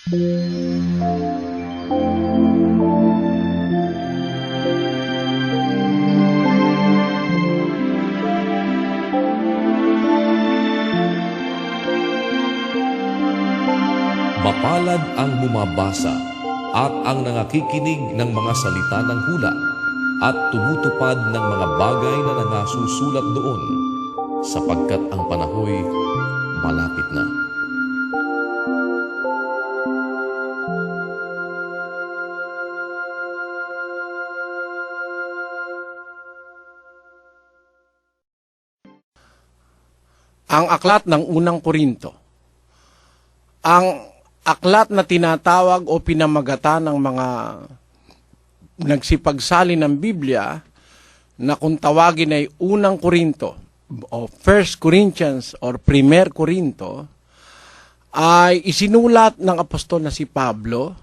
Mapalad ang bumabasa at ang nangakikinig ng mga salita ng hula at tumutupad ng mga bagay na nangasusulat doon, sapagkat ang panahoy malapit na. Ang aklat ng unang Korinto. Ang aklat na tinatawag o pinamagatan ng mga nagsipagsali ng Biblia na kung tawagin ay unang Korinto o 1 Corinthians or 1 Korinto ay isinulat ng apostol na si Pablo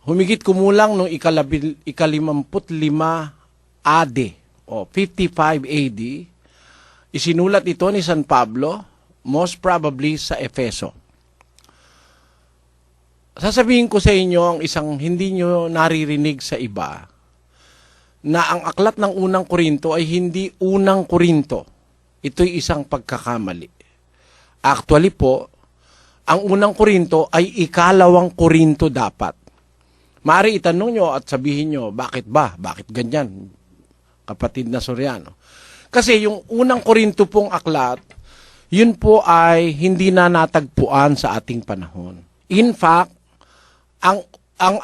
humigit kumulang noong ika-55 AD o 55 AD. Isinulat ito ni San Pablo, most probably sa Efeso. Sasabihin ko sa inyo ang isang hindi nyo naririnig sa iba, na ang aklat ng unang Korinto ay hindi unang Korinto. Ito'y isang pagkakamali. Actually po, ang unang Korinto ay ikalawang Korinto dapat. Maaari itanong nyo at sabihin nyo, bakit ba? Bakit ganyan? Kapatid na Soriano. Kasi yung unang Korinto pong aklat, yun po ay hindi na natagpuan sa ating panahon. In fact, ang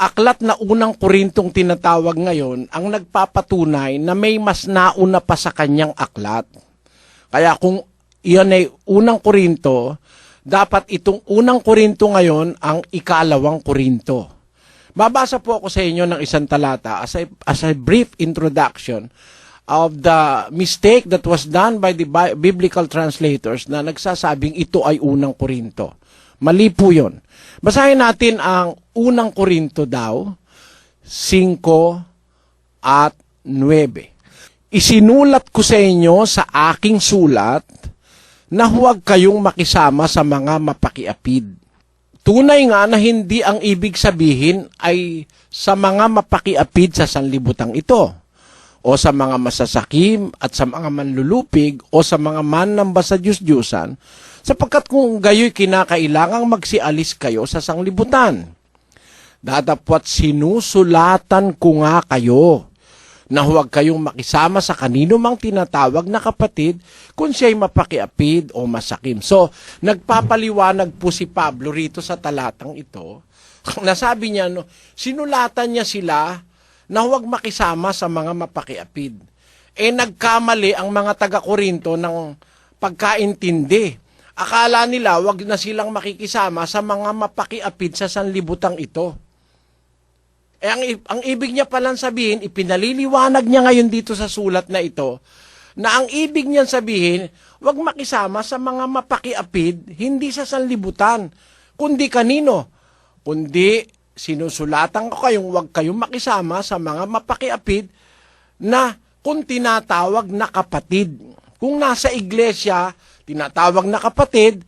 aklat na unang Korintong tinatawag ngayon, ang nagpapatunay na may mas nauna pa sa kanyang aklat. Kaya kung iyan ay unang Korinto, dapat itong unang Korinto ngayon ang ikalawang Korinto. Babasa po ako sa inyo ng isang talata as a brief introduction of the mistake that was done by the biblical translators na nagsasabing ito ay unang Korinto. Mali po yun. Basahin natin ang unang Korinto daw, 5 at 9. Isinulat ko sa inyo sa aking sulat na huwag kayong makisama sa mga mapakiapid. Tunay nga na hindi ang ibig sabihin ay sa mga mapakiapid sa sanlibutan ito, o sa mga masasakim at sa mga manlulupig o sa mga manamba sa Diyos-Diyusan, sapagkat kung gayo'y kinakailangang magsialis kayo sa sanglibutan. Datapwat sinusulatan ko nga kayo na huwag kayong makisama sa kanino mang tinatawag na kapatid kung siya'y mapakiapid o masakim. So, nagpapaliwanag po si Pablo rito sa talatang ito. Nasabi niya, sinulatan niya sila na huwag makisama sa mga mapakiapid. Nagkamali ang mga taga-Korinto ng pagkaintindi. Akala nila huwag na silang makikisama sa mga mapakiapid sa sanlibutang ito. Ang ibig niya palang sabihin, ipinaliliwanag niya ngayon dito sa sulat na ito, na ang ibig niyan sabihin, huwag makisama sa mga mapakiapid, hindi sa sanlibutan, kundi kanino? Kundi sinusulatan ko kayong huwag kayong makisama sa mga mapakiapid na kung tinatawag na kapatid. Kung nasa iglesia, tinatawag na kapatid,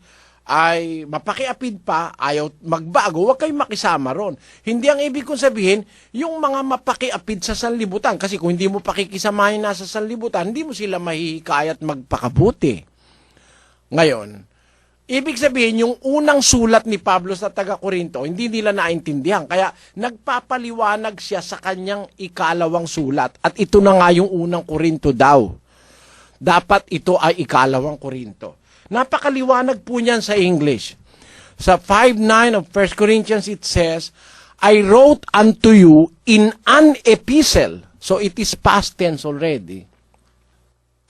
ay mapakiapid pa, ayaw magbago, huwag kayong makisama ron. Hindi ang ibig kong sabihin, yung mga mapakiapid sa sanlibutan. Kasi kung hindi mo pakikisamahin nasa sanlibutan, hindi mo sila mahihikayat magpakabuti. Ngayon, ibig sabihin, yung unang sulat ni Pablo sa taga-Korinto, hindi nila naintindihan. Kaya nagpapaliwanag siya sa kanyang ikalawang sulat. At ito na nga yung unang Korinto daw. Dapat ito ay ikalawang Korinto. Napakaliwanag po niyan sa English. Sa 5:9 of 1 Corinthians it says, I wrote unto you in an epistle. So it is past tense already.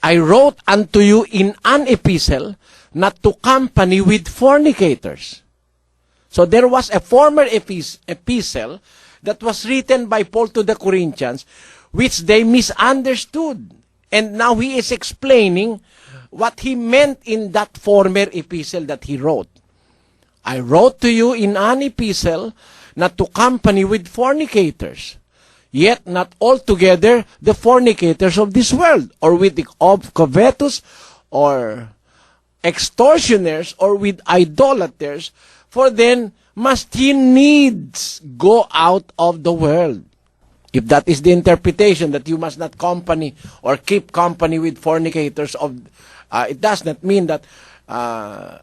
I wrote unto you in an epistle not to company with fornicators. So there was a former epistle that was written by Paul to the Corinthians, which they misunderstood. And now he is explaining what he meant in that former epistle that he wrote. I wrote to you in an epistle not to company with fornicators, yet not altogether the fornicators of this world, or with the covetous, or extortioners, or with idolaters, for then must ye needs go out of the world. If that is the interpretation, that you must not company or keep company with fornicators it does not mean that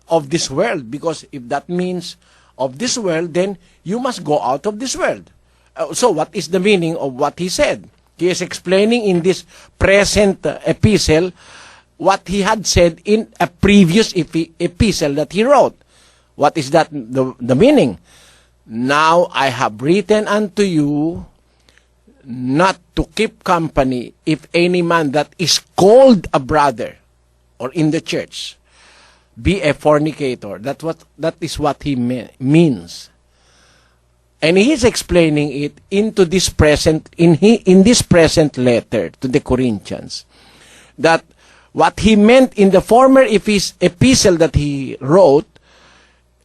of this world, because if that means of this world, then you must go out of this world. So what is the meaning of what he said? He is explaining in this present epistle what he had said in a previous epistle that he wrote. What is that, the meaning? Now I have written unto you not to keep company if any man that is called a brother or in the church be a fornicator. That is what he means. And he is explaining it into this present in this present letter to the Corinthians, that what he meant in the former epistle that he wrote,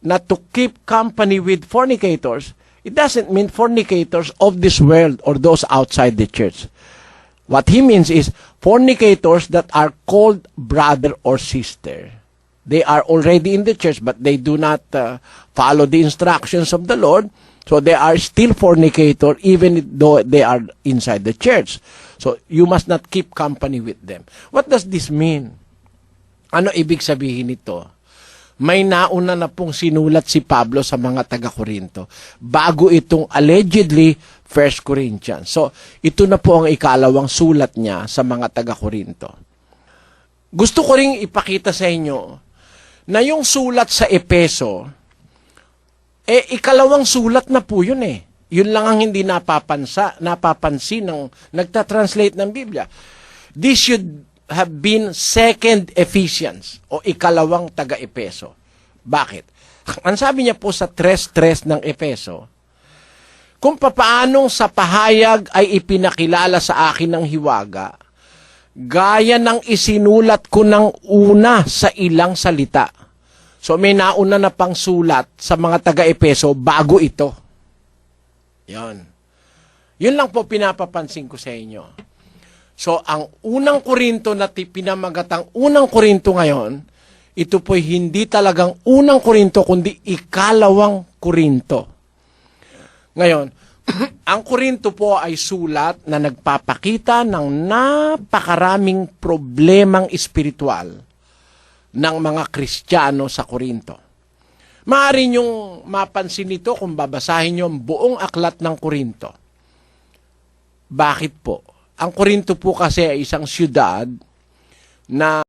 not to keep company with fornicators, it doesn't mean fornicators of this world or those outside the church. What he means is fornicators that are called brother or sister. They are already in the church, but they do not follow the instructions of the Lord. So they are still fornicator even though they are inside the church. So you must not keep company with them. What does this mean? Ano ibig sabihin nito? May nauna na pong sinulat si Pablo sa mga taga-Korinto bago itong allegedly 1 Corinthians. So, ito na po ang ikalawang sulat niya sa mga taga-Korinto. Gusto ko ring ipakita sa inyo na yung sulat sa Epeso, ikalawang sulat na po yun eh. Yun lang ang hindi napapansin ng nagtatranslate ng Biblia. This should have been second Ephesians o ikalawang taga-Epeso. Bakit? Ang sabi niya po sa 3:3 ng Epeso, kung papaanong sa pahayag ay ipinakilala sa akin ng hiwaga, gaya ng isinulat ko ng una sa ilang salita. So may nauna na pang sulat sa mga taga-Epeso bago ito. Yan. Yun lang po pinapapansin ko sa inyo. So, ang unang Korinto na pinamagatang unang Korinto ngayon, ito po'y hindi talagang unang Korinto, kundi ikalawang Korinto. Ngayon, ang Korinto po ay sulat na nagpapakita ng napakaraming problemang espiritual ng mga Kristiyano sa Korinto. Maaari niyong mapansin ito kung babasahin niyo ang buong aklat ng Korinto. Bakit po? Ang Korinto po kasi ay isang siyudad na